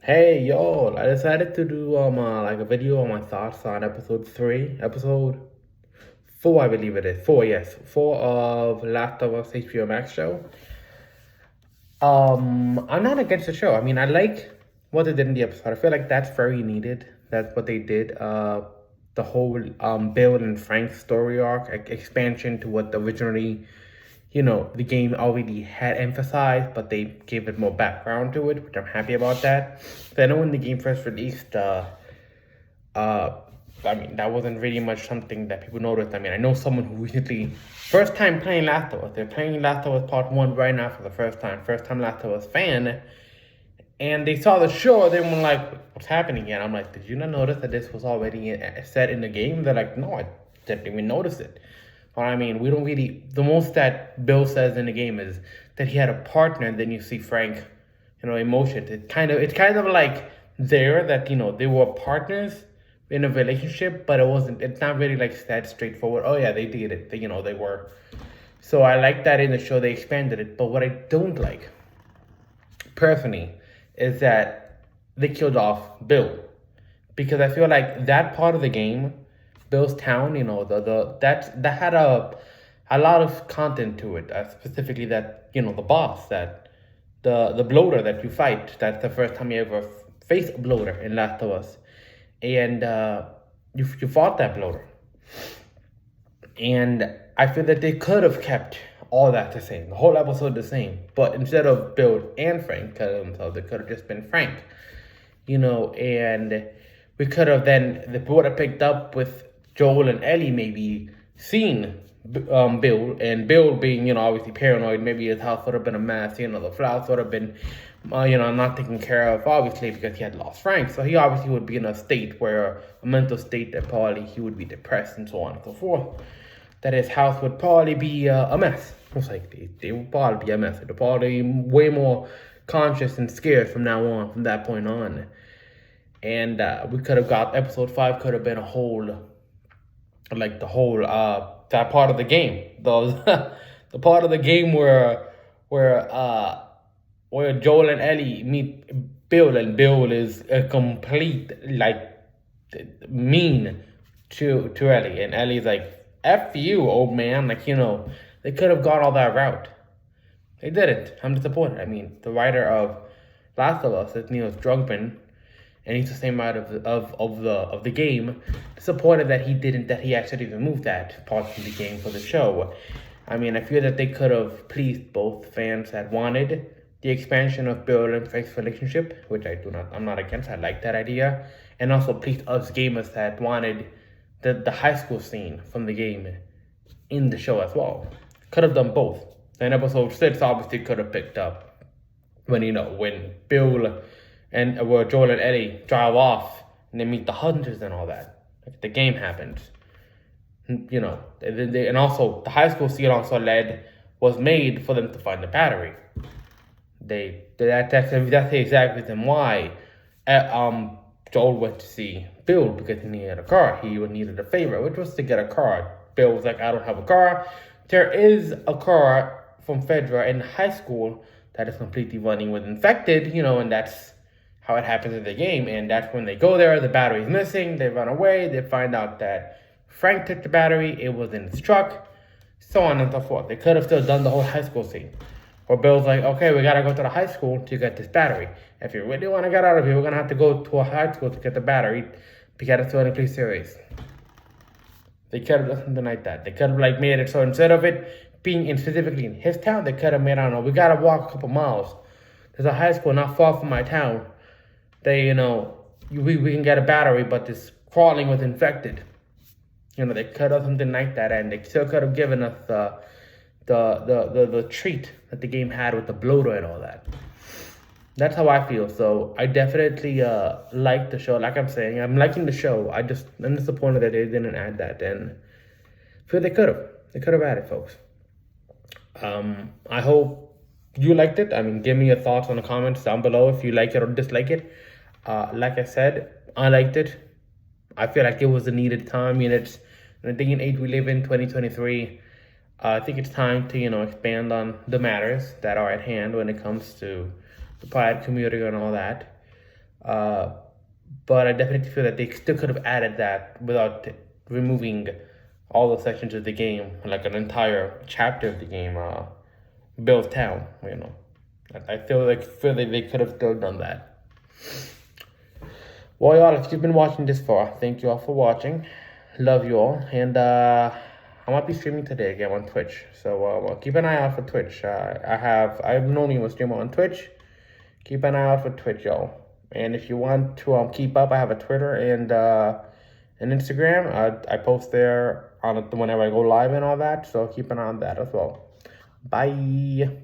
Hey yo, I decided to do like a video on my thoughts on episode 4, I believe it is. Four, yes. Four of Last of Us HBO Max show. I'm not against the show. I mean, I like what they did in the episode. I feel like that's very needed. That's what they did. The whole Bill and Frank story arc expansion to what originally, the game already had emphasized, but they gave it more background to it, which I'm happy about that. So I know when the game first released, uh, I mean, that wasn't really much something that people noticed. I mean, I know someone who recently, first time playing Last of Us, they're playing Last of Us Part 1 right now for the first time Last of Us fan, and they saw the show, they were like, what's happening here? And I'm like, did you not notice that this was already set in the game? They're like, no, I didn't even notice it. Well, I mean, we don't really, the most that Bill says in the game is that he had a partner, and then you see Frank, emotion. It's kind of like there that, they were partners in a relationship, but it's not really like that straightforward. Oh yeah, they did it. They were. So I like that in the show they expanded it. But what I don't like, personally, is that they killed off Bill, because I feel like that part of the game, Bill's town, that had a lot of content to it. Specifically, that the boss, that the bloater that you fight. That's the first time you ever face a bloater in Last of Us, and you fought that bloater. And I feel that they could have kept all that the same, the whole episode the same. But instead of Bill and Frank killing themselves, it could have just been Frank. And we could have then, the would have picked up with Joel and Ellie maybe seeing Bill, and Bill being, obviously paranoid. Maybe his house would have been a mess, the flowers would have been, not taken care of, obviously, because he had lost Frank. So he obviously would be in a state where, a mental state that probably he would be depressed and so on and so forth. That his house would probably be a mess. Most likely, they would probably be a mess. They're probably way more conscious and scared from now on, from that point on. And we could have got episode 5 could have been a whole, like the whole that part of the game, those the part of the game where Joel and Ellie meet Bill, and Bill is a complete like mean to Ellie, and Ellie's like, F you, old man. Like, they could have gone all that route. They didn't. I'm disappointed. I mean, the writer of Last of Us is Neil Druckmann, and he's the same writer of the game. Disappointed that he actually removed that part from the game for the show. I mean, I feel that they could have pleased both fans that wanted the expansion of Bill and Frank's relationship, which I'm not against. I like that idea, and also pleased us gamers that wanted the high school scene from the game in the show as well. Could have done both. And episode 6 obviously could have picked up when Bill and where Joel and Ellie drive off and they meet the hunters and all that. Like, the game happens. And also the high school scene also was made for them to find the battery. That's the exact reason why Joel went to see Bill, because he needed a car. He needed a favor, which was to get a car. Bill was like, I don't have a car. There is a car from Fedra in high school that is completely running with infected, and that's how it happens in the game. And that's when they go there, the battery's missing, they run away, they find out that Frank took the battery, it was in his truck, so on and so forth. They could have still done the whole high school scene. Or Bill's like, okay, we gotta go to the high school to get this battery. If you really wanna get out of here, we're gonna have to go to a high school to get the battery because it's only play series. They could have done something like that. They could have made it so instead of it being specifically in his town, they could have made, I don't know, we gotta walk a couple miles. There's a high school not far from my town. We can get a battery, but it's crawling with infected. They could have something like that, and they still could have given us the treat that the game had with the bloater and all that. That's how I feel. So I definitely like the show. Like I'm saying, I'm liking the show. I'm disappointed that they didn't add that, and I feel they could have. They could have added, folks. I hope you liked it. I mean, give me your thoughts on the comments down below if you like it or dislike it. Like I said, I liked it. I feel like it was a needed time. It's in the day and age we live in, 2023. I think it's time to, expand on the matters that are at hand when it comes to the pride community and all that. Uh, but I definitely feel that they still could have added that without removing all the sections of the game, like an entire chapter of the game, build town. I feel that they could have still done that. Well, y'all, if you've been watching this far, thank you all for watching. Love you all, and I might be streaming today again on Twitch, so well, keep an eye out for Twitch. I've known you a streamer on Twitch. Keep an eye out for Twitch, y'all. And if you want to keep up, I have a Twitter and an Instagram. I post there on whenever I go live and all that. So keep an eye on that as well. Bye.